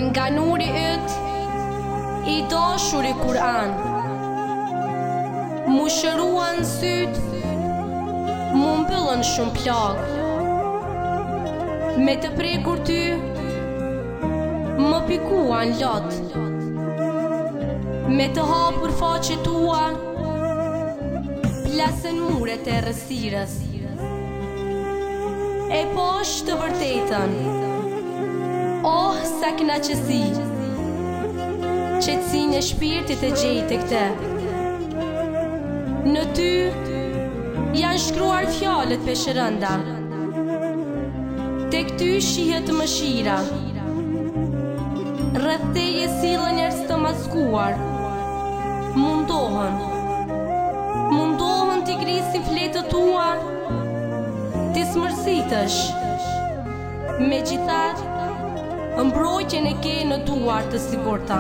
Nga nuri yt i dashur i Kur'an, mu shëruan syt, mu mbyllën shumë plag. Me të prekur ty, më pikuan lot. Me të hapur faqet tua, plasën muret e rësirës. E po është të vërtetën, oh, sa kënaqësi, qetësinë e shpirtit e gjej tek te. Në ty janë shkruar fjalët peshërënda, tek ty shihet mëshira. Rreth teje sillen njerëz të maskuar, mundohen t'i grisin fletët tua, t'i smërsitësh. Megjithatë, mbrojtjen e ke në duar të sigurta.